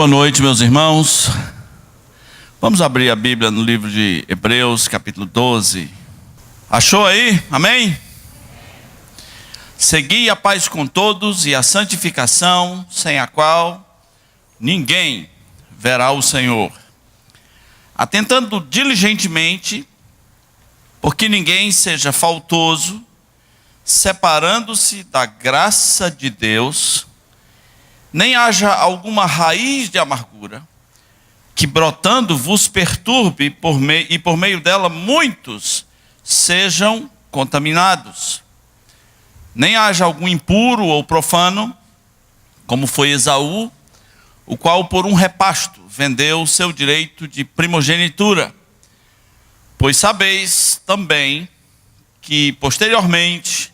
Boa noite, meus irmãos. Vamos abrir a Bíblia no livro de Hebreus, capítulo 12. Achou aí? Amém? Segui a paz com todos e a santificação, sem a qual ninguém verá o Senhor. Atentando diligentemente, porque ninguém seja faltoso, separando-se da graça de Deus, nem haja alguma raiz de amargura, que brotando vos perturbe e por meio dela muitos sejam contaminados. Nem haja algum impuro ou profano, como foi Esaú, o qual por um repasto vendeu o seu direito de primogenitura. Pois sabeis também que posteriormente,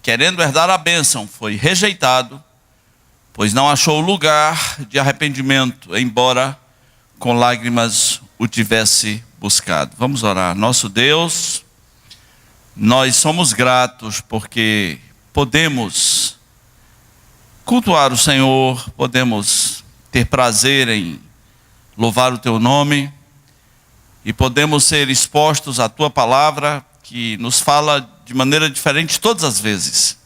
querendo herdar a bênção, foi rejeitado, pois não achou lugar de arrependimento, embora com lágrimas o tivesse buscado. Vamos orar. Nosso Deus, nós somos gratos porque podemos cultuar o Senhor, podemos ter prazer em louvar o Teu nome e podemos ser expostos à Tua palavra, que nos fala de maneira diferente todas as vezes.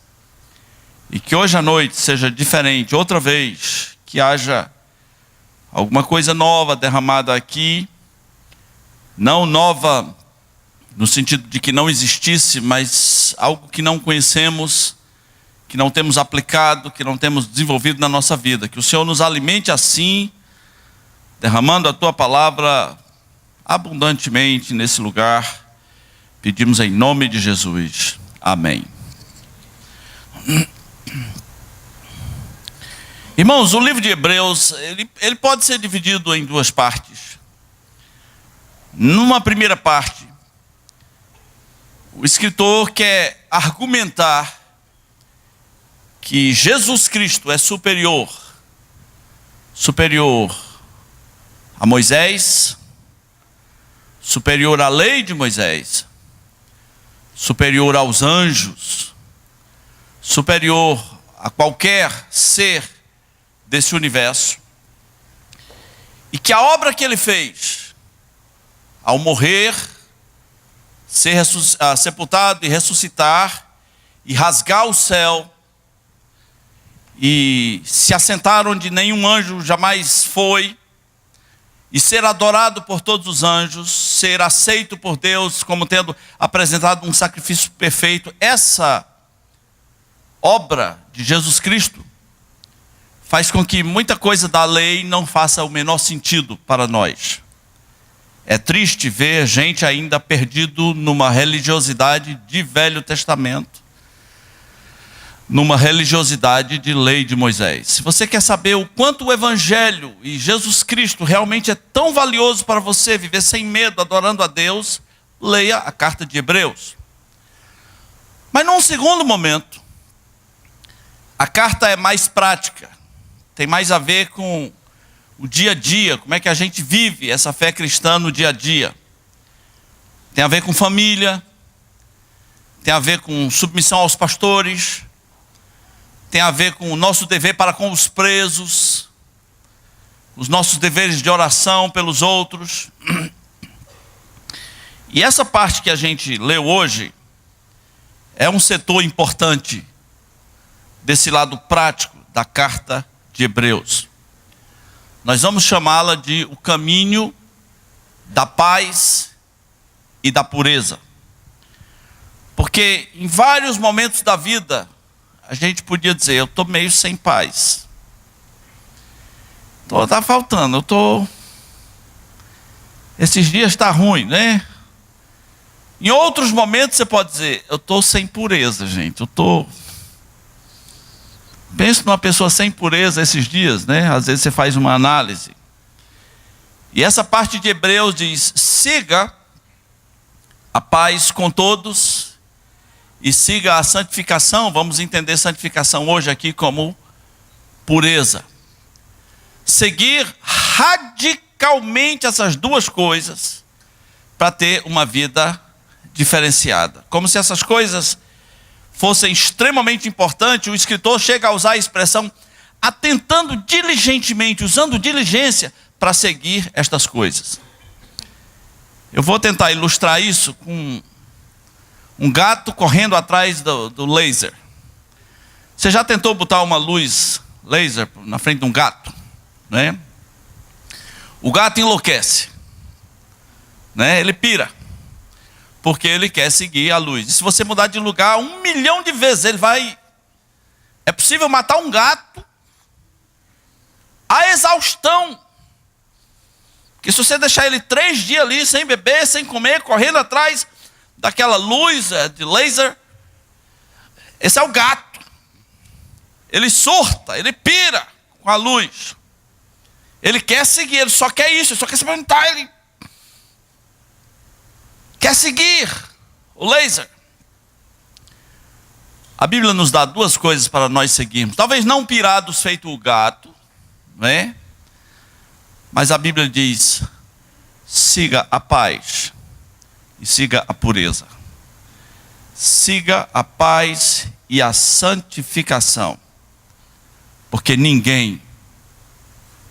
E que hoje à noite seja diferente, outra vez, que haja alguma coisa nova derramada aqui, não nova no sentido de que não existisse, mas algo que não conhecemos, que não temos aplicado, que não temos desenvolvido na nossa vida. Que o Senhor nos alimente assim, derramando a Tua palavra abundantemente nesse lugar. Pedimos em nome de Jesus. Amém. Irmãos, o livro de Hebreus, ele pode ser dividido em duas partes. Numa primeira parte, o escritor quer argumentar que Jesus Cristo é superior a Moisés, superior à lei de Moisés, superior aos anjos, superior a qualquer ser desse universo, e que a obra que ele fez, ao morrer, ser sepultado e ressuscitar, e rasgar o céu, e se assentar onde nenhum anjo jamais foi, e ser adorado por todos os anjos, ser aceito por Deus como tendo apresentado um sacrifício perfeito, essa obra de Jesus Cristo faz com que muita coisa da lei não faça o menor sentido para nós. É triste ver gente ainda perdido numa religiosidade de Velho Testamento, numa religiosidade de lei de Moisés. Se você quer saber o quanto o Evangelho e Jesus Cristo realmente é tão valioso para você viver sem medo, adorando a Deus, leia a carta de Hebreus. Mas num segundo momento, a carta é mais prática, tem mais a ver com o dia a dia, como é que a gente vive essa fé cristã no dia a dia. Tem a ver com família, tem a ver com submissão aos pastores, tem a ver com o nosso dever para com os presos, os nossos deveres de oração pelos outros. E essa parte que a gente leu hoje é um setor importante desse lado prático da carta de Hebreus. Nós vamos chamá-la de o caminho da paz e da pureza. Porque em vários momentos da vida, a gente podia dizer, eu estou meio sem paz. Está faltando, esses dias está ruim, né? Em outros momentos você pode dizer, eu estou sem pureza, gente. Penso numa pessoa sem pureza esses dias, né? Às vezes você faz uma análise. E essa parte de Hebreus diz, siga a paz com todos e siga a santificação. Vamos entender santificação hoje aqui como pureza. Seguir radicalmente essas duas coisas para ter uma vida diferenciada. Como se essas coisas fossem extremamente importantes, o escritor chega a usar a expressão atentando diligentemente, usando diligência para seguir estas coisas. Eu vou tentar ilustrar isso com um gato correndo atrás do laser. Você já tentou botar uma luz laser na frente de um gato, né? O gato enlouquece, né? Ele pira, porque ele quer seguir a luz. E se você mudar de lugar 1 milhão de vezes, ele vai... É possível matar um gato a exaustão. Que se você deixar ele 3 dias ali, sem beber, sem comer, correndo atrás daquela luz de laser, esse é o gato. Ele surta, ele pira com a luz. Ele quer seguir, ele só quer isso, ele só quer se perguntar, ele quer seguir o laser. A Bíblia nos dá 2 coisas para nós seguirmos. Talvez não pirados feito o gato, né? Mas a Bíblia diz: siga a paz e siga a pureza. Siga a paz e a santificação. Porque ninguém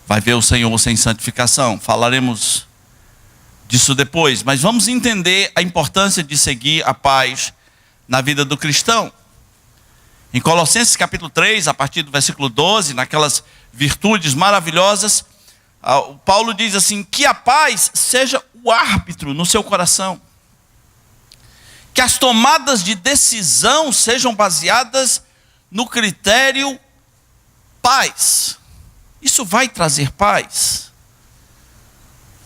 vai ver o Senhor sem santificação. Falaremos disso depois. Mas vamos entender a importância de seguir a paz na vida do cristão. Em Colossenses capítulo 3, a partir do versículo 12, naquelas virtudes maravilhosas, Paulo diz assim: que a paz seja o árbitro no seu coração. Que as tomadas de decisão sejam baseadas no critério paz. Isso vai trazer paz?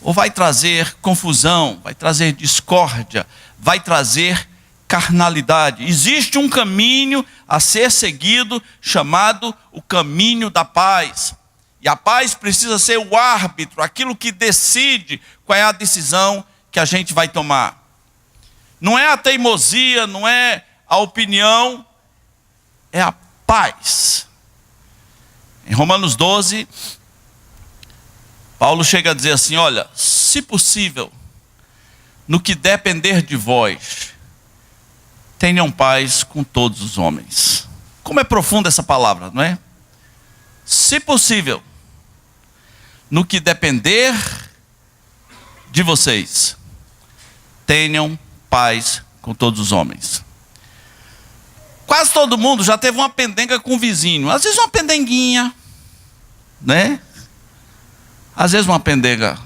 Ou vai trazer confusão, vai trazer discórdia, vai trazer carnalidade? Existe um caminho a ser seguido chamado o caminho da paz. E a paz precisa ser o árbitro, aquilo que decide qual é a decisão que a gente vai tomar. Não é a teimosia, não é a opinião, é a paz. Em Romanos 12, Paulo chega a dizer assim: olha, se possível, no que depender de vós, tenham paz com todos os homens. Como é profunda essa palavra, não é? Se possível, no que depender de vocês, tenham paz com todos os homens. Quase todo mundo já teve uma pendenga com o vizinho. Às vezes uma pendenguinha, né? Às vezes uma pendenga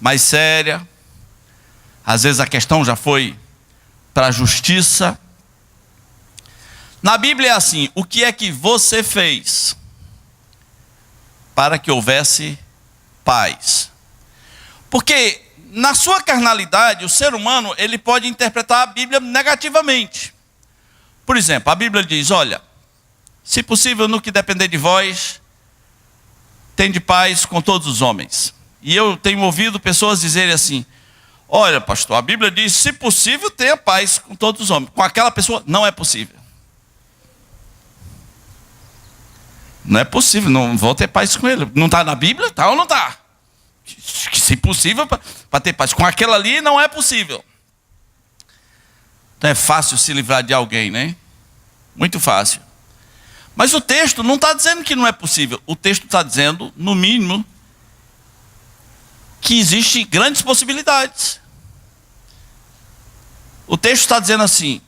mais séria. Às vezes a questão já foi para a justiça. Na Bíblia é assim: o que é que você fez para que houvesse paz? Porque na sua carnalidade, o ser humano, ele pode interpretar a Bíblia negativamente. Por exemplo, a Bíblia diz: olha, se possível, no que depender de vós, tende paz com todos os homens. E eu tenho ouvido pessoas dizerem assim: olha, pastor, a Bíblia diz, se possível, tenha paz com todos os homens. Com aquela pessoa, não é possível. Não é possível, não vou ter paz com ele. Não está na Bíblia? Está ou não está? Se possível, para ter paz. Com aquela ali, não é possível. Então é fácil se livrar de alguém, né? Muito fácil. Mas o texto não está dizendo que não é possível. O texto está dizendo, no mínimo, que existem grandes possibilidades. O texto está dizendo assim: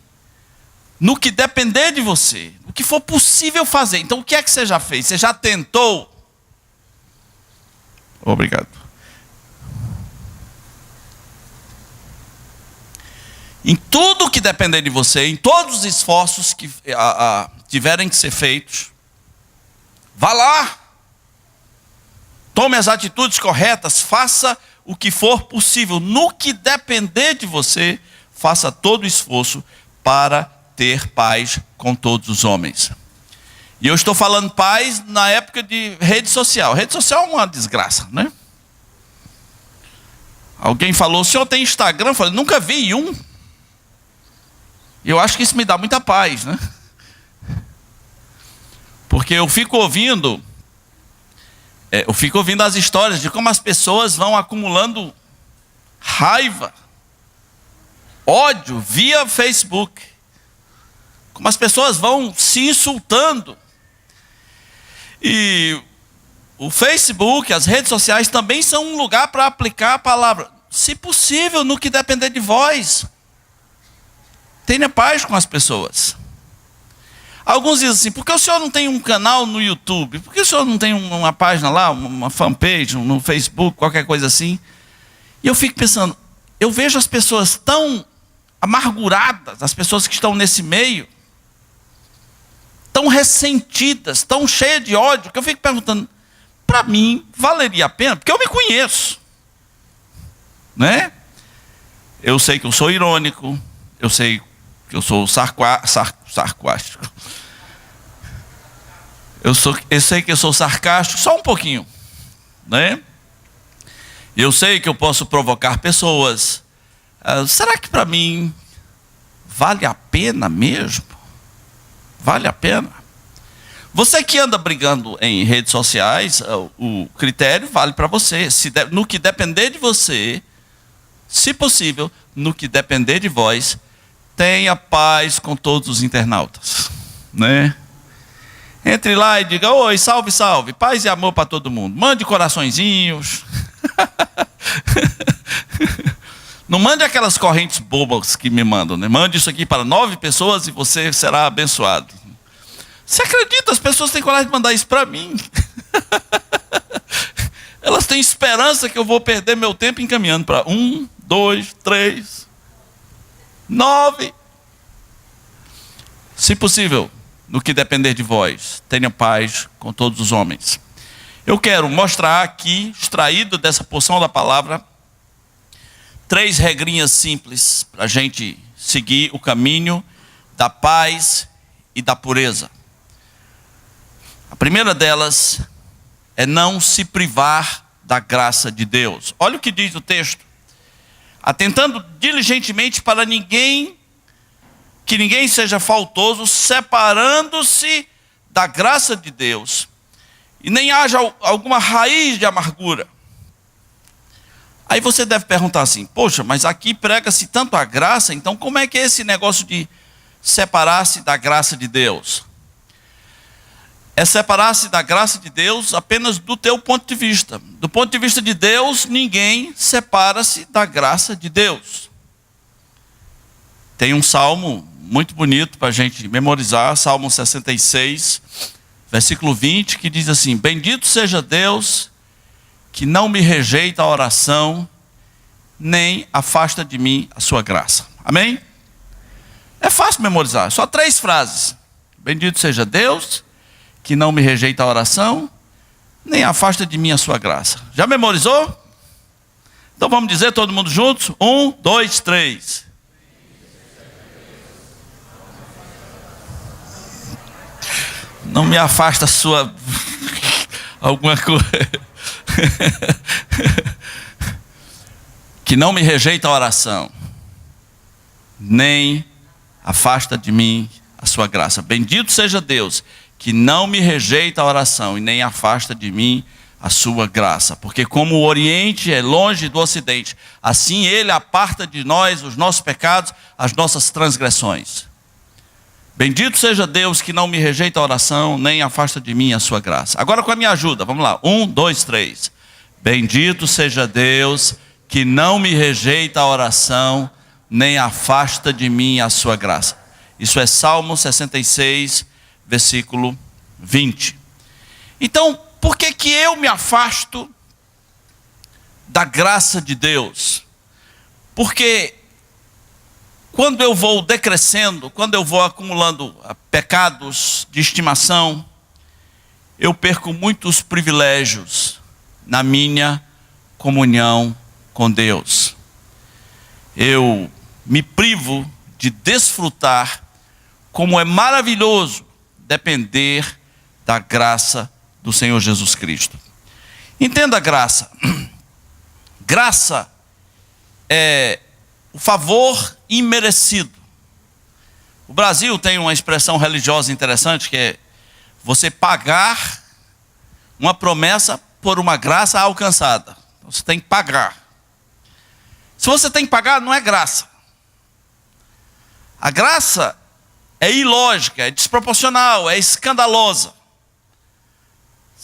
no que depender de você, o que for possível fazer. Então o que é que você já fez? Você já tentou? Obrigado. Em tudo que depender de você, em todos os esforços que tiverem que ser feitos, vá lá, tome as atitudes corretas, faça o que for possível. No que depender de você, faça todo o esforço para ter paz com todos os homens. E eu estou falando paz na época de rede social. Rede social é uma desgraça, né? Alguém falou: o senhor tem Instagram? Eu falei: nunca vi um. E eu acho que isso me dá muita paz, né? Porque eu fico ouvindo as histórias de como as pessoas vão acumulando raiva, ódio via Facebook. Como as pessoas vão se insultando. E o Facebook, as redes sociais também são um lugar para aplicar a palavra. Se possível, no que depender de vós, tenha paz com as pessoas. Alguns dizem assim, por que o senhor não tem um canal no YouTube? Por que o senhor não tem uma página lá, uma fanpage no Facebook, qualquer coisa assim? E eu fico pensando, eu vejo as pessoas tão amarguradas, as pessoas que estão nesse meio, tão ressentidas, tão cheias de ódio, que eu fico perguntando, para mim, valeria a pena? Porque eu me conheço, né? Eu sei que eu sou irônico, eu sei que eu sou sarcástico. Eu sei que eu sou sarcástico, só um pouquinho, né? Eu sei que eu posso provocar pessoas. Será que para mim vale a pena mesmo? Vale a pena? Você que anda brigando em redes sociais, o critério vale para você. No que depender de você, se possível, no que depender de vós, tenha paz com todos os internautas, né? Entre lá e diga, oi, salve, salve, paz e amor para todo mundo. Mande coraçõezinhos. Não mande aquelas correntes bobas que me mandam, né? Mande isso aqui para 9 pessoas e você será abençoado. Você acredita? As pessoas têm coragem de mandar isso para mim. Elas têm esperança que eu vou perder meu tempo encaminhando para 1, 2, 3, 9. Se possível, no que depender de vós, tenha paz com todos os homens. Eu quero mostrar aqui, extraído dessa porção da palavra, 3 regrinhas simples para a gente seguir o caminho da paz e da pureza. A primeira delas é não se privar da graça de Deus. Olha o que diz o texto. Atentando diligentemente para que ninguém seja faltoso, separando-se da graça de Deus, e nem haja alguma raiz de amargura. Aí você deve perguntar assim, poxa, mas aqui prega-se tanto a graça, então como é que é esse negócio de separar-se da graça de Deus? É separar-se da graça de Deus apenas do teu ponto de vista. Do ponto de vista de Deus, ninguém separa-se da graça de Deus. Tem um salmo muito bonito para a gente memorizar, Salmo 66, versículo 20, que diz assim, bendito seja Deus, que não me rejeita a oração, nem afasta de mim a sua graça. Amém? É fácil memorizar, só 3 frases. Bendito seja Deus, que não me rejeita a oração, nem afasta de mim a sua graça. Já memorizou? Então vamos dizer todo mundo juntos? 1, 2, 3. Não me afasta a sua... alguma coisa. Que não me rejeita a oração, nem afasta de mim a sua graça. Bendito seja Deus, que não me rejeita a oração e nem afasta de mim a sua graça. Porque como o Oriente é longe do Ocidente, assim Ele aparta de nós os nossos pecados, as nossas transgressões. Bendito seja Deus que não me rejeita a oração, nem afasta de mim a sua graça. Agora com a minha ajuda, vamos lá. 1, 2, 3. Bendito seja Deus que não me rejeita a oração, nem afasta de mim a sua graça. Isso é Salmo 66, versículo 20. Então, por que que eu me afasto da graça de Deus? Porque quando eu vou decrescendo, quando eu vou acumulando pecados de estimação, eu perco muitos privilégios na minha comunhão com Deus. Eu me privo de desfrutar como é maravilhoso depender da graça do Senhor Jesus Cristo. Entenda a graça. Graça é o favor imerecido. O Brasil tem uma expressão religiosa interessante que é você pagar uma promessa por uma graça alcançada. Você tem que pagar. Se você tem que pagar, não é graça. A graça é ilógica, é desproporcional, é escandalosa.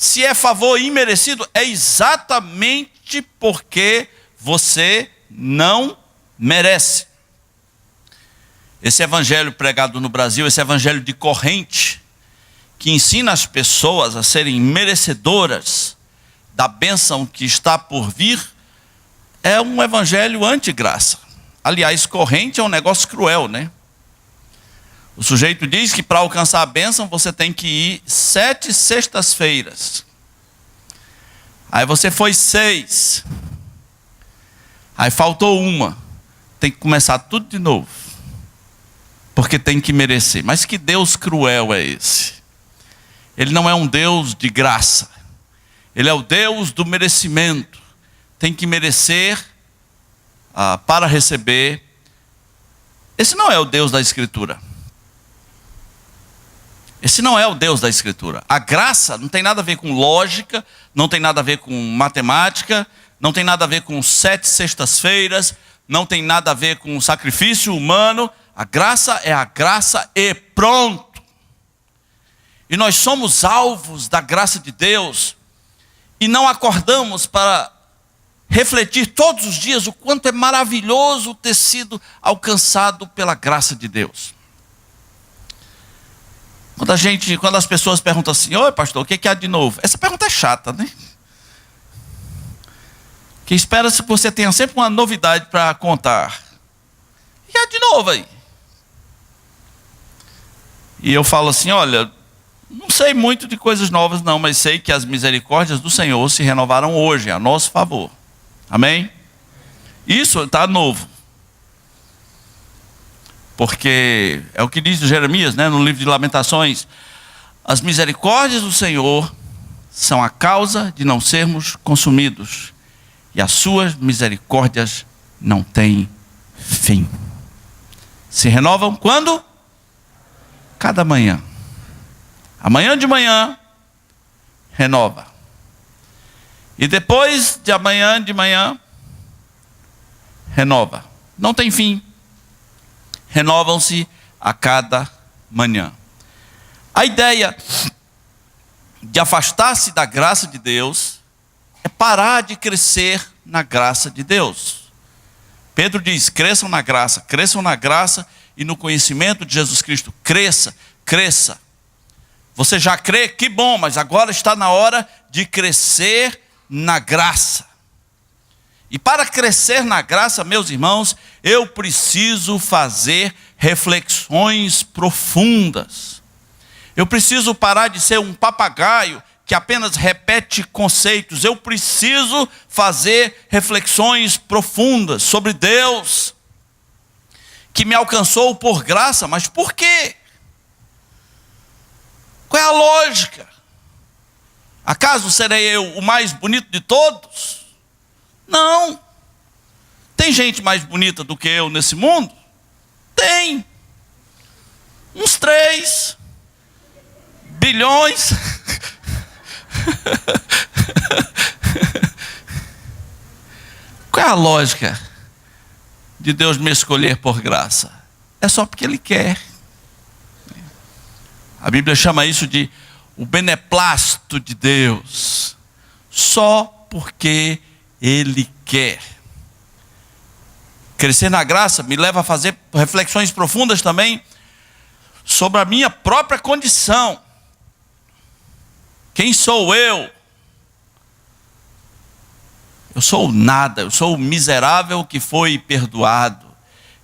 Se é favor imerecido, é exatamente porque você não merece. Esse evangelho pregado no Brasil, esse evangelho de corrente, que ensina as pessoas a serem merecedoras da bênção que está por vir, é um evangelho anti-graça. Aliás, corrente é um negócio cruel, né? O sujeito diz que para alcançar a bênção você tem que ir 7 sextas-feiras. Aí você foi 6. Aí faltou uma. Tem que começar tudo de novo. Porque tem que merecer. Mas que Deus cruel é esse? Ele não é um Deus de graça. Ele é o Deus do merecimento. Tem que merecer para receber. Esse não é o Deus da Escritura. Esse não é o Deus da Escritura. A graça não tem nada a ver com lógica, não tem nada a ver com matemática, não tem nada a ver com 7 sextas-feiras, não tem nada a ver com sacrifício humano. A graça é a graça e pronto. E nós somos alvos da graça de Deus e não acordamos para refletir todos os dias o quanto é maravilhoso ter sido alcançado pela graça de Deus. Quando as pessoas perguntam assim: oi pastor, o que há de novo? Essa pergunta é chata, né? Que espera-se que você tenha sempre uma novidade para contar. O que há de novo aí? E eu falo assim: olha, não sei muito de coisas novas não, mas sei que as misericórdias do Senhor se renovaram hoje, a nosso favor. Amém? Isso está novo. Porque é o que diz Jeremias, né, no livro de Lamentações: as misericórdias do Senhor são a causa de não sermos consumidos, e as suas misericórdias não têm fim. Se renovam quando? Cada manhã. Amanhã de manhã, renova. E depois de amanhã de manhã, renova. Não tem fim. Renovam-se a cada manhã. A ideia de afastar-se da graça de Deus é parar de crescer na graça de Deus. Pedro diz: cresçam na graça e no conhecimento de Jesus Cristo. Cresça, cresça. Você já crê? Que bom, mas agora está na hora de crescer na graça. E para crescer na graça, meus irmãos, eu preciso fazer reflexões profundas. Eu preciso parar de ser um papagaio que apenas repete conceitos. Eu preciso fazer reflexões profundas sobre Deus, que me alcançou por graça. Mas por quê? Qual é a lógica? Acaso serei eu o mais bonito de todos? Não. Tem gente mais bonita do que eu nesse mundo? Tem. Uns 3 bilhões. Qual é a lógica de Deus me escolher por graça? É só porque Ele quer. A Bíblia chama isso de o beneplácito de Deus. Só porque Ele quer. Crescer na graça me leva a fazer reflexões profundas também sobre a minha própria condição. Quem sou eu? Eu sou nada, eu sou o miserável que foi perdoado.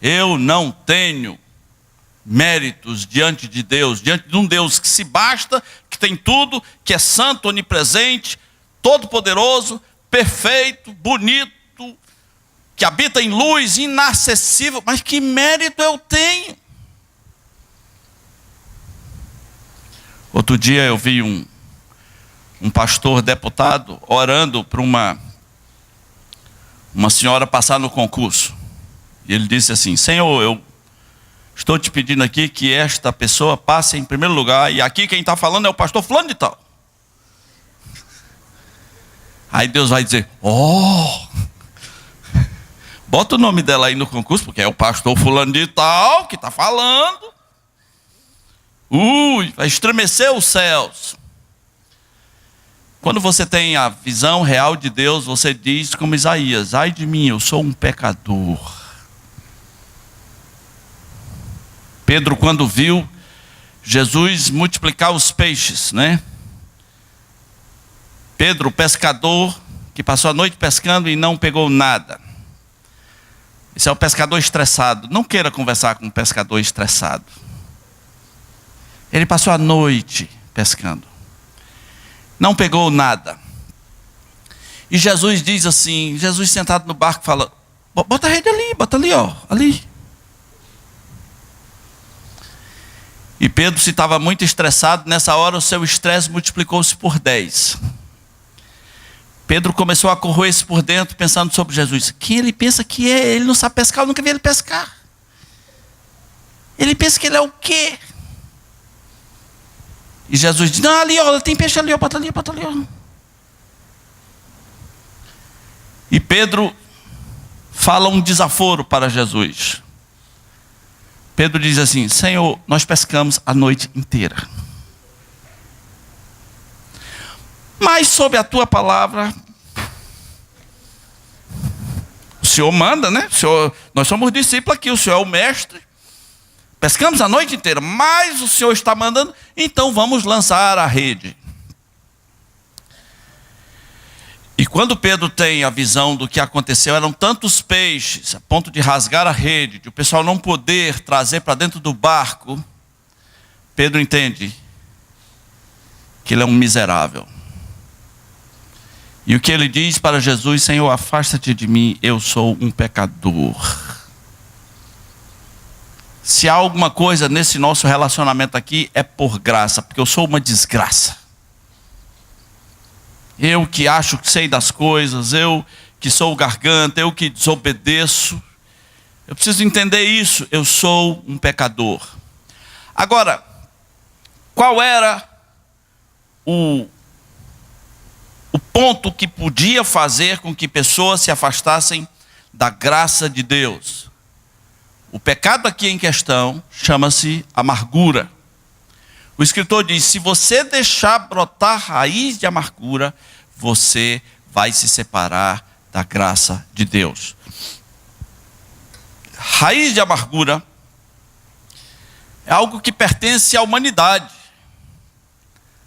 Eu não tenho méritos diante de Deus, diante de um Deus que se basta, que tem tudo, que é santo, onipresente, todo-poderoso, perfeito, bonito, que habita em luz, inacessível. Mas que mérito eu tenho? Outro dia eu vi um pastor deputado orando para uma senhora passar no concurso. E ele disse assim: Senhor, eu estou te pedindo aqui que esta pessoa passe em primeiro lugar, e aqui quem está falando é o pastor fulano de tal. Aí Deus vai dizer: bota o nome dela aí no concurso, porque é o pastor fulano de tal que está falando. Vai estremecer os céus. Quando você tem a visão real de Deus, você diz como Isaías: ai de mim, eu sou um pecador. Pedro, quando viu Jesus multiplicar os peixes, né? Pedro, pescador, que passou a noite pescando e não pegou nada. Esse é o pescador estressado. Não queira conversar com um pescador estressado. Ele passou a noite pescando. Não pegou nada. E Jesus diz assim, Jesus sentado no barco fala: bota a rede ali, bota ali, ó, ali. E Pedro, se estava muito estressado, nessa hora o seu estresse multiplicou-se por 10. Pedro começou a corroer-se por dentro, pensando sobre Jesus. Quem ele pensa que é? Ele não sabe pescar, eu nunca vi ele pescar. Ele pensa que ele é o quê? E Jesus diz: não, ali, ó, tem peixe ali, ó, bota ali, ó. E Pedro fala um desaforo para Jesus. Pedro diz assim: Senhor, nós pescamos a noite inteira, mas sob a tua palavra, o Senhor manda, né? O Senhor, nós somos discípulos aqui, o Senhor é o mestre. Pescamos a noite inteira, mas o Senhor está mandando, então vamos lançar a rede. E quando Pedro tem a visão do que aconteceu, eram tantos peixes, a ponto de rasgar a rede, de o pessoal não poder trazer para dentro do barco, Pedro entende que ele é um miserável. E o que ele diz para Jesus: Senhor, afasta-te de mim, eu sou um pecador. Se há alguma coisa nesse nosso relacionamento aqui, é por graça, porque eu sou uma desgraça. Eu que acho que sei das coisas, eu que sou o garganta, eu que desobedeço. Eu preciso entender isso, eu sou um pecador. Agora, qual era o ponto que podia fazer com que pessoas se afastassem da graça de Deus? O pecado aqui em questão chama-se amargura. O escritor diz: se você deixar brotar raiz de amargura, você vai se separar da graça de Deus. Raiz de amargura é algo que pertence à humanidade.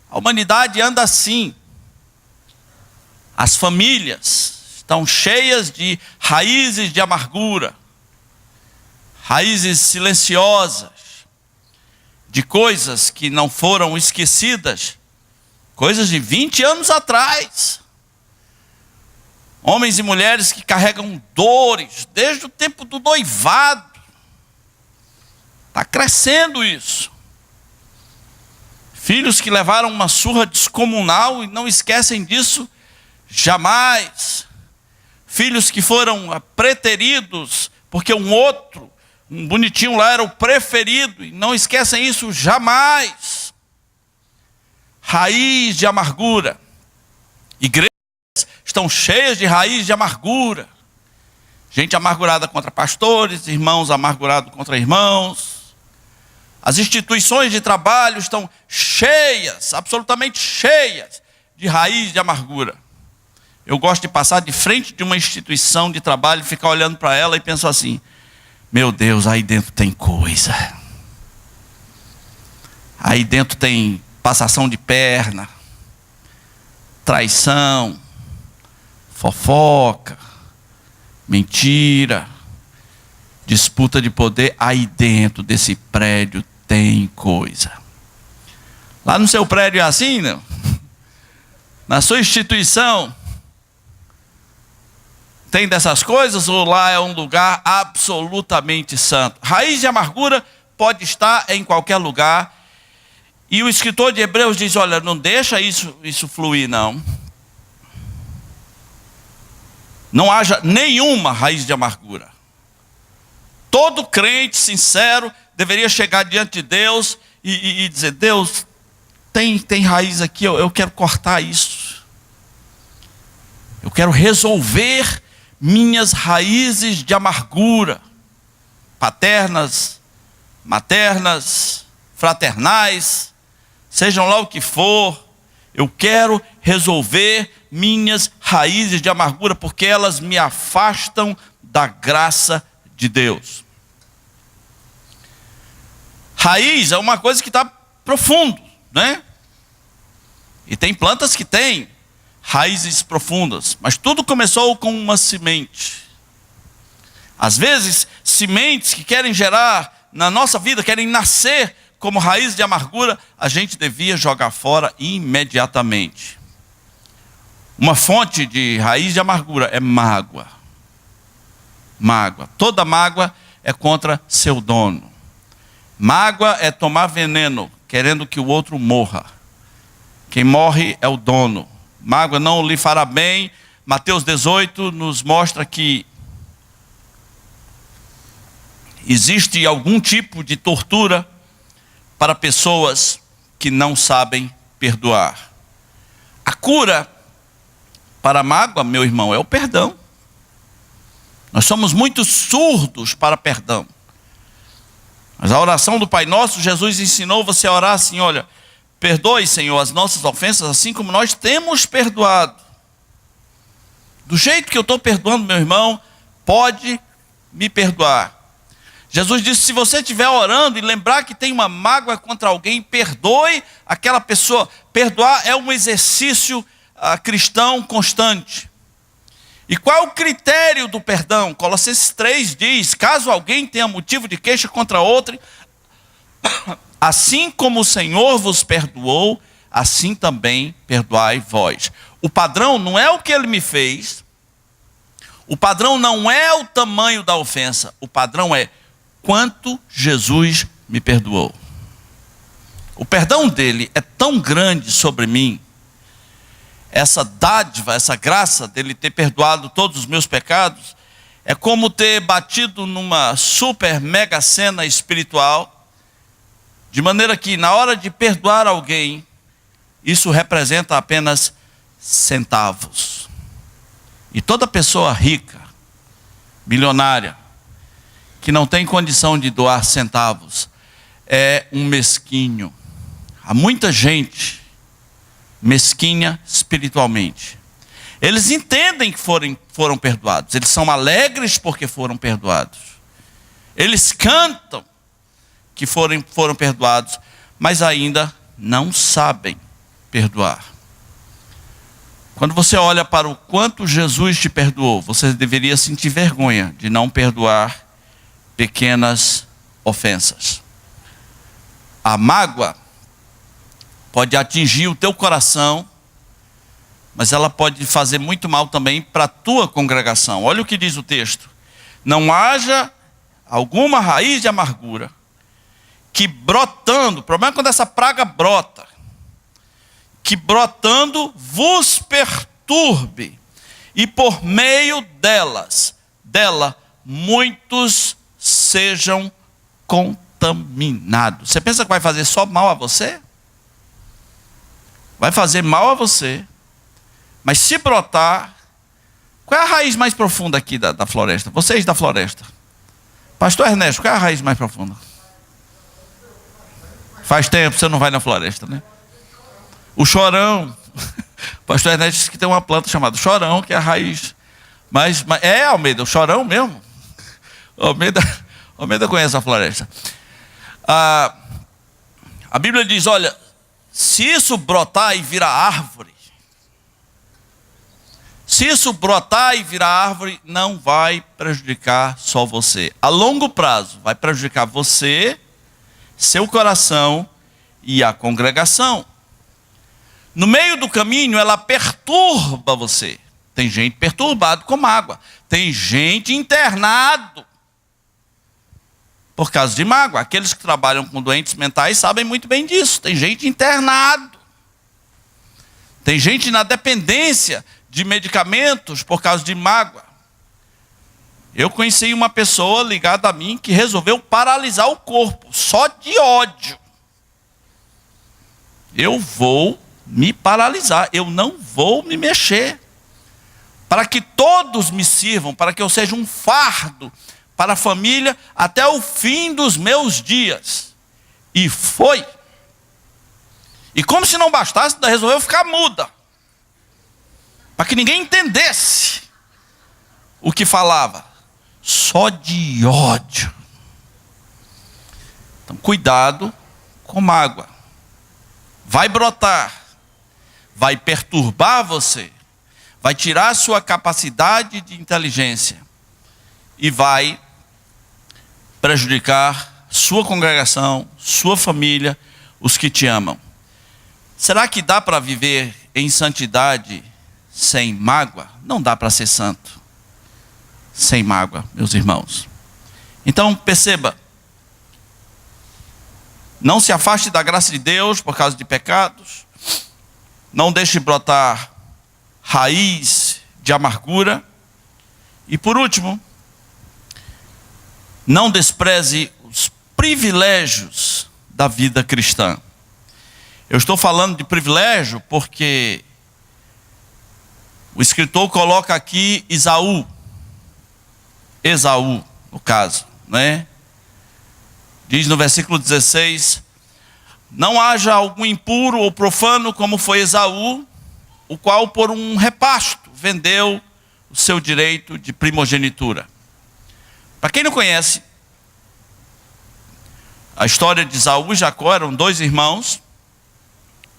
A humanidade anda assim. As famílias estão cheias de raízes de amargura, raízes silenciosas, de coisas que não foram esquecidas, coisas de 20 anos atrás. Homens e mulheres que carregam dores desde o tempo do noivado. Está crescendo isso. Filhos que levaram uma surra descomunal e não esquecem disso jamais. Filhos que foram preteridos porque um bonitinho lá era o preferido, e não esquecem isso jamais. Raiz de amargura. Igrejas estão cheias de raiz de amargura. Gente amargurada contra pastores, irmãos amargurados contra irmãos. As instituições de trabalho estão cheias, absolutamente cheias, de raiz de amargura. Eu gosto de passar de frente de uma instituição de trabalho, ficar olhando para ela e penso assim: meu Deus, aí dentro tem coisa. Aí dentro tem passação de perna, traição, fofoca, mentira, disputa de poder. Aí dentro desse prédio tem coisa. Lá no seu prédio é assim, não? Na sua instituição tem dessas coisas, ou lá é um lugar absolutamente santo? Raiz de amargura pode estar em qualquer lugar. E o escritor de Hebreus diz: olha, não deixa isso fluir, não. Não haja nenhuma raiz de amargura. Todo crente sincero deveria chegar diante de Deus e dizer: Deus, tem raiz aqui, eu quero cortar isso. Eu quero resolver minhas raízes de amargura, paternas, maternas, fraternais, sejam lá o que for. Eu quero resolver minhas raízes de amargura, porque elas me afastam da graça de Deus. Raiz é uma coisa que está profundo, né? E tem plantas que têm raízes profundas, mas tudo começou com uma semente. Às vezes, sementes que querem gerar na nossa vida, querem nascer como raiz de amargura, a gente devia jogar fora imediatamente. Uma fonte de raiz de amargura é mágoa. Mágoa. Toda mágoa é contra seu dono. Mágoa é tomar veneno, querendo que o outro morra. Quem morre é o dono. Mágoa não lhe fará bem. Mateus 18 nos mostra que existe algum tipo de tortura para pessoas que não sabem perdoar. A cura para a mágoa, meu irmão, é o perdão. Nós somos muito surdos para perdão. Mas a oração do Pai Nosso, Jesus ensinou você a orar assim: olha, perdoe, Senhor, as nossas ofensas, assim como nós temos perdoado. Do jeito que eu estou perdoando meu irmão, pode me perdoar. Jesus disse: se você estiver orando e lembrar que tem uma mágoa contra alguém, perdoe aquela pessoa. Perdoar é um exercício cristão constante. E qual é o critério do perdão? Colossenses 3 diz: caso alguém tenha motivo de queixa contra outro, assim como o Senhor vos perdoou, assim também perdoai vós. O padrão não é o que ele me fez, o padrão não é o tamanho da ofensa, o padrão é quanto Jesus me perdoou. O perdão dele é tão grande sobre mim, essa dádiva, essa graça dele ter perdoado todos os meus pecados, é como ter batido numa super mega cena espiritual, de maneira que na hora de perdoar alguém, isso representa apenas centavos. E toda pessoa rica, bilionária, que não tem condição de doar centavos, é um mesquinho. Há muita gente mesquinha espiritualmente. Eles entendem que foram perdoados. Eles são alegres porque foram perdoados. Eles cantam que foram perdoados, mas ainda não sabem perdoar. Quando você olha para o quanto Jesus te perdoou, você deveria sentir vergonha de não perdoar pequenas ofensas. A mágoa pode atingir o teu coração, mas ela pode fazer muito mal também para a tua congregação. Olha o que diz o texto: não haja alguma raiz de amargura que brotando, o problema é quando essa praga brota, que brotando vos perturbe, e por meio dela muitos sejam contaminados. Você pensa que vai fazer só mal a você? Vai fazer mal a você. Mas se brotar, qual é a raiz mais profunda aqui da floresta? Vocês da floresta. Pastor Ernesto, qual é a raiz mais profunda? Faz tempo que você não vai na floresta, né? O chorão. O pastor Ernesto disse que tem uma planta chamada chorão, que é a raiz. Mas é, Almeida, o chorão mesmo. Almeida conhece a floresta. A Bíblia diz: olha, se isso brotar e virar árvore, não vai prejudicar só você. A longo prazo, vai prejudicar você, seu coração e a congregação. No meio do caminho, ela perturba você. Tem gente perturbado com mágoa. Tem gente internado por causa de mágoa. Aqueles que trabalham com doentes mentais sabem muito bem disso. Tem gente internado. Tem gente na dependência de medicamentos por causa de mágoa. Eu conheci uma pessoa ligada a mim que resolveu paralisar o corpo, só de ódio. Eu vou me paralisar, eu não vou me mexer, para que todos me sirvam, para que eu seja um fardo para a família até o fim dos meus dias. E foi. E como se não bastasse, ainda resolveu ficar muda, para que ninguém entendesse o que falava, só de ódio. Então, cuidado com mágoa. Vai brotar, vai perturbar você, vai tirar a sua capacidade de inteligência e vai prejudicar sua congregação, sua família, os que te amam. Será que dá para viver em santidade sem mágoa? Não dá para ser santo sem mágoa, meus irmãos. Então perceba, não se afaste da graça de Deus por causa de pecados, não deixe brotar raiz de amargura, e por último, não despreze os privilégios da vida cristã. Eu estou falando de privilégio porque o escritor coloca aqui Esaú, no caso, né? Diz no versículo 16: não haja algum impuro ou profano como foi Esaú, o qual por um repasto vendeu o seu direito de primogenitura. Para quem não conhece, a história de Esaú e Jacó eram dois irmãos.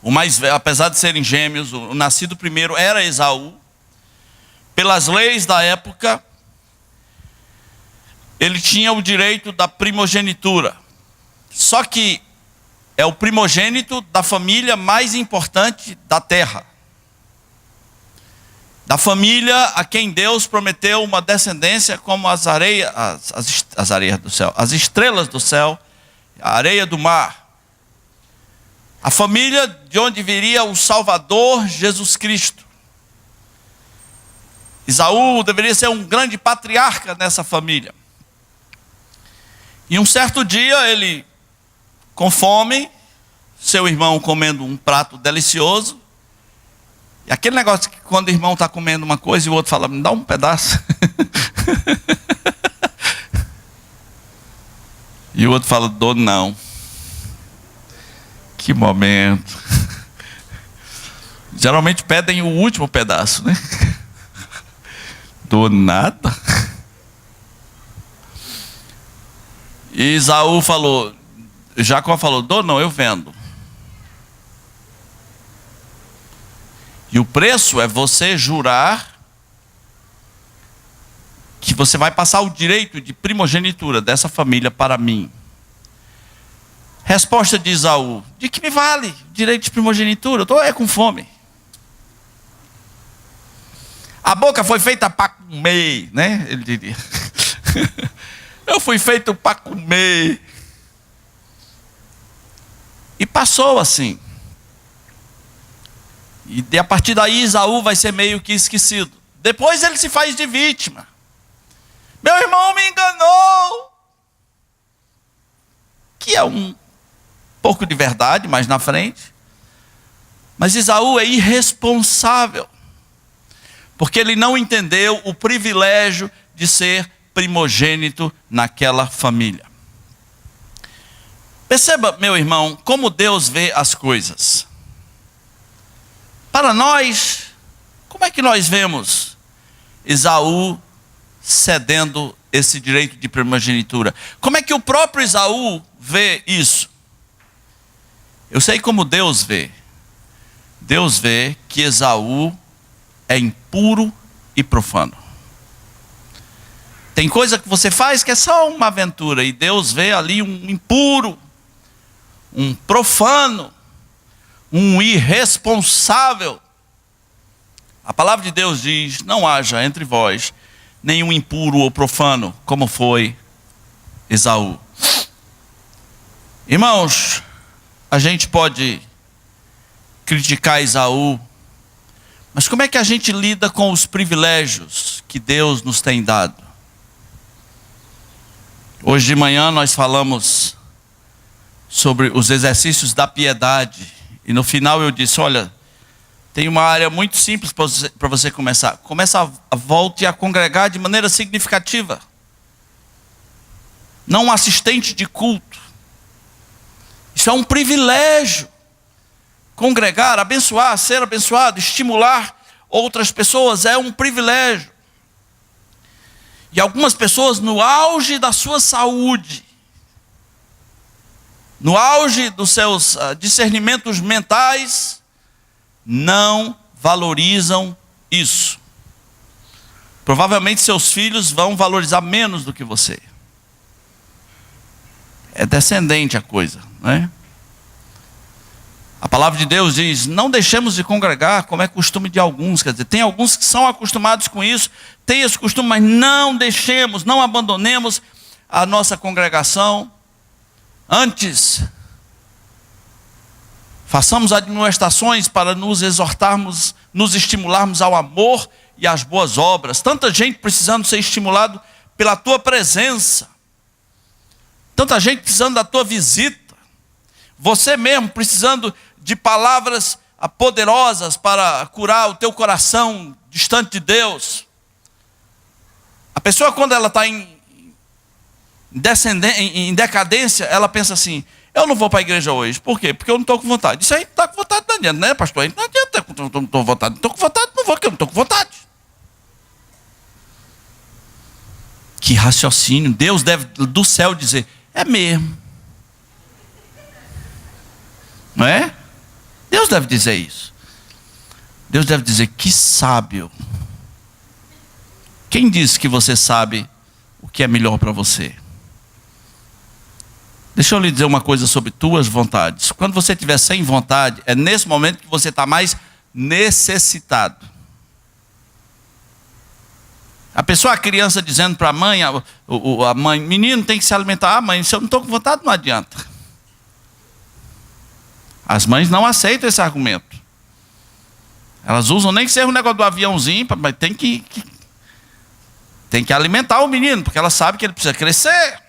O mais velho, apesar de serem gêmeos, o nascido primeiro era Esaú. Pelas leis da época, ele tinha o direito da primogenitura. Só que é o primogênito da família mais importante da terra. Da família a quem Deus prometeu uma descendência como as areias do céu, as estrelas do céu, a areia do mar. A família de onde viria o Salvador Jesus Cristo. Esaú deveria ser um grande patriarca nessa família. E um certo dia ele, com fome, seu irmão comendo um prato delicioso, e aquele negócio que quando o irmão está comendo uma coisa e o outro fala, me dá um pedaço. E o outro fala, dou não. Que momento. Geralmente pedem o último pedaço, né? Dou nada. E Esaú falou, Jacó falou, dou não, eu vendo. E o preço é você jurar que você vai passar o direito de primogenitura dessa família para mim. Resposta de Esaú, de que me vale direito de primogenitura? Eu estou com fome. A boca foi feita para comer, né? Ele diria. Eu fui feito para comer. E passou assim. E a partir daí Esaú vai ser meio que esquecido. Depois ele se faz de vítima. Meu irmão me enganou. Que é um pouco de verdade mais na frente. Mas Esaú é irresponsável. Porque ele não entendeu o privilégio de ser primogênito naquela família. Perceba, meu irmão, como Deus vê as coisas. Para nós, como é que nós vemos Esaú cedendo esse direito de primogenitura? Como é que o próprio Esaú vê isso? Eu sei como Deus vê. Deus vê que Esaú é impuro e profano. Tem coisa que você faz que é só uma aventura, e Deus vê ali um impuro, um profano, um irresponsável. A palavra de Deus diz, não haja entre vós nenhum impuro ou profano, como foi Esaú. Irmãos, a gente pode criticar Esaú, mas como é que a gente lida com os privilégios que Deus nos tem dado? Hoje de manhã nós falamos sobre os exercícios da piedade. E no final eu disse, olha, tem uma área muito simples para você começar. Começa a volte a congregar de maneira significativa. Não um assistente de culto. Isso é um privilégio. congregar, abençoar, ser abençoado, estimular outras pessoas é um privilégio. E algumas pessoas, no auge da sua saúde, no auge dos seus discernimentos mentais, não valorizam isso. Provavelmente seus filhos vão valorizar menos do que você. É descendente a coisa, né? A palavra de Deus diz: não deixemos de congregar, como é costume de alguns. Quer dizer, tem alguns que são acostumados com isso, tem esse costume, mas não deixemos, não abandonemos a nossa congregação. Antes, façamos admoestações para nos exortarmos, nos estimularmos ao amor e às boas obras. Tanta gente precisando ser estimulado pela tua presença, tanta gente precisando da tua visita, você mesmo precisando de palavras poderosas para curar o teu coração distante de Deus. A pessoa, quando ela está em decadência, ela pensa assim: eu não vou para a igreja hoje. Por quê? Porque eu não estou com vontade. Isso aí não está com vontade, não adianta, né, pastor? Não adianta, eu não estou com vontade. Não estou com vontade, não vou, porque eu não estou com vontade. Que raciocínio. Deus deve do céu dizer: é mesmo. Não é? Deus deve dizer isso. Deus deve dizer: que sábio. Quem disse que você sabe o que é melhor para você? Deixa eu lhe dizer uma coisa sobre tuas vontades. Quando você estiver sem vontade, é nesse momento que você está mais necessitado. A pessoa, a criança dizendo para a mãe, a mãe: menino, tem que se alimentar. Ah, mãe, se eu não estou com vontade, não adianta. As mães não aceitam esse argumento. Elas usam nem que seja um negócio do aviãozinho, mas tem que alimentar o menino, porque ela sabe que ele precisa crescer.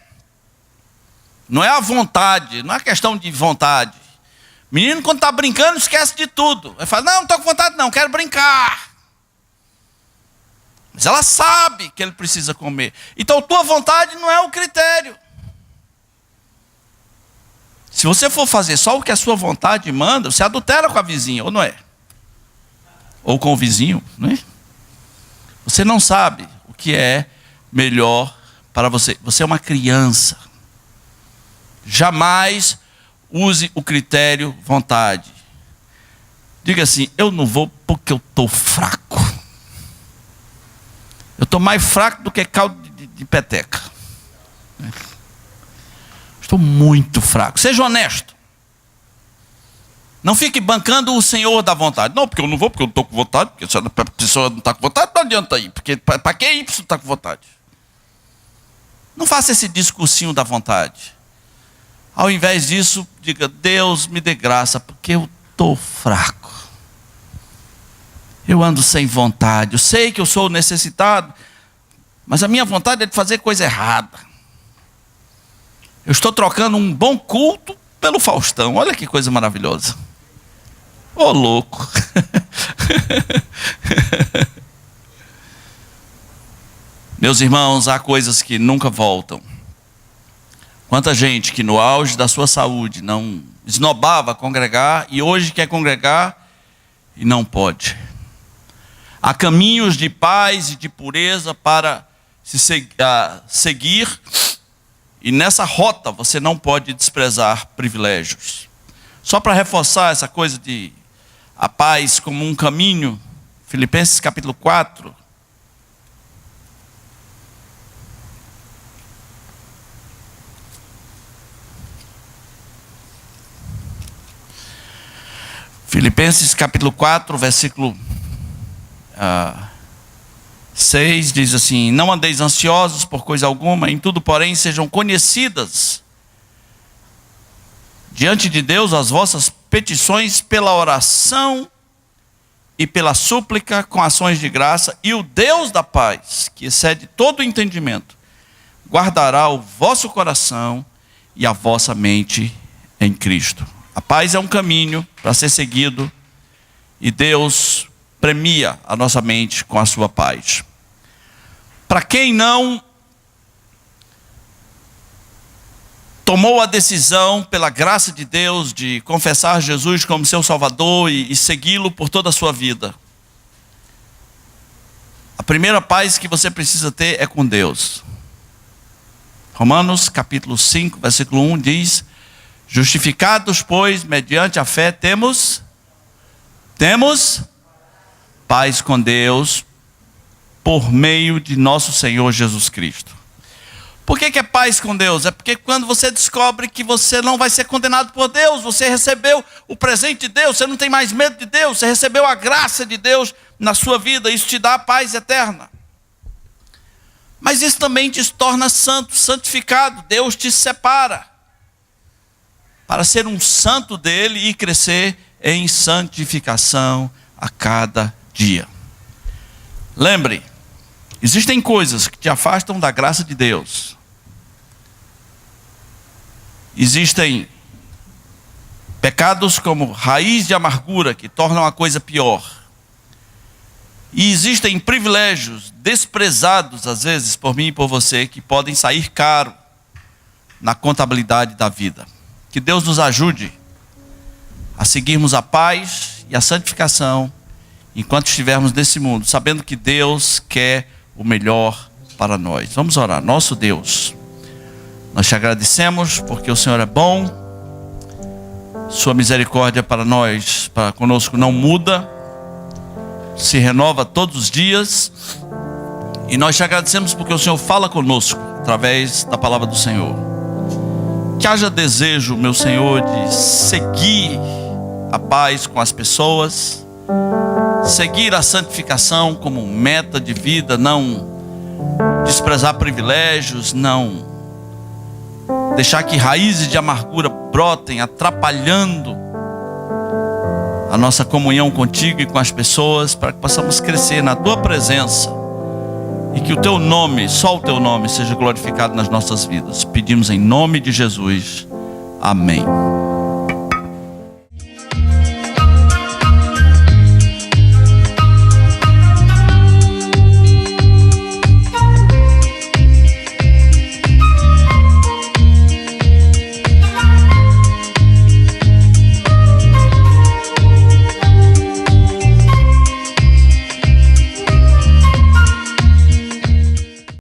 Não é a vontade, não é questão de vontade. Menino, quando está brincando, esquece de tudo. Ele fala: não estou com vontade não, quero brincar. Mas ela sabe que ele precisa comer. Então, tua vontade não é o critério. Se você for fazer só o que a sua vontade manda, você adultera com a vizinha, ou não é? Ou com o vizinho, não é? Você não sabe o que é melhor para você. Você é uma criança. Jamais use o critério vontade. Diga assim: eu não vou porque eu estou fraco. Eu estou mais fraco do que caldo de peteca. Estou muito fraco. Seja honesto. Não fique bancando o Senhor da vontade. Não, porque eu não vou, porque eu não estou com vontade. Porque se a pessoa não está com vontade, não adianta ir. Porque para que ir se não está com vontade? Não faça esse discursinho da vontade. Ao invés disso, diga: Deus, me dê graça, porque eu estou fraco. Eu ando sem vontade. Eu sei que eu sou necessitado, mas a minha vontade é de fazer coisa errada. Eu estou trocando um bom culto pelo Faustão. Olha que coisa maravilhosa. Ô, louco. Meus irmãos, há coisas que nunca voltam. Quanta gente que no auge da sua saúde não esnobava congregar e hoje quer congregar e não pode. Há caminhos de paz e de pureza para se seguir, e nessa rota você não pode desprezar privilégios. Só para reforçar essa coisa de a paz como um caminho, Filipenses capítulo 4. Filipenses capítulo 4, versículo 6, diz assim: não andeis ansiosos por coisa alguma, em tudo, porém, sejam conhecidas diante de Deus as vossas petições pela oração e pela súplica com ações de graça, e o Deus da paz, que excede todo o entendimento, guardará o vosso coração e a vossa mente em Cristo. A paz é um caminho para ser seguido, e Deus premia a nossa mente com a sua paz. Para quem não tomou a decisão, pela graça de Deus, de confessar Jesus como seu Salvador e segui-lo por toda a sua vida. A primeira paz que você precisa ter é com Deus. Romanos capítulo 5, versículo 1 diz: justificados, pois, mediante a fé, temos paz com Deus, por meio de nosso Senhor Jesus Cristo. Por que é paz com Deus? É porque quando você descobre que você não vai ser condenado por Deus, você recebeu o presente de Deus, você não tem mais medo de Deus, você recebeu a graça de Deus na sua vida, isso te dá a paz eterna. Mas isso também te torna santo, santificado. Deus te separa para ser um santo dele e crescer em santificação a cada dia. Lembre, existem coisas que te afastam da graça de Deus. Existem pecados como raiz de amargura que tornam a coisa pior. E existem privilégios desprezados às vezes por mim e por você que podem sair caro na contabilidade da vida. Que Deus nos ajude a seguirmos a paz e a santificação enquanto estivermos nesse mundo, sabendo que Deus quer o melhor para nós. Vamos orar. Nosso Deus, nós te agradecemos porque o Senhor é bom, sua misericórdia para nós, para conosco não muda, se renova todos os dias, e nós te agradecemos porque o Senhor fala conosco através da palavra do Senhor. Que haja desejo, meu Senhor, de seguir a paz com as pessoas, seguir a santificação como meta de vida, não desprezar privilégios, não deixar que raízes de amargura brotem, atrapalhando a nossa comunhão contigo e com as pessoas, para que possamos crescer na tua presença e que o teu nome, só o teu nome, seja glorificado nas nossas vidas. Pedimos em nome de Jesus. Amém.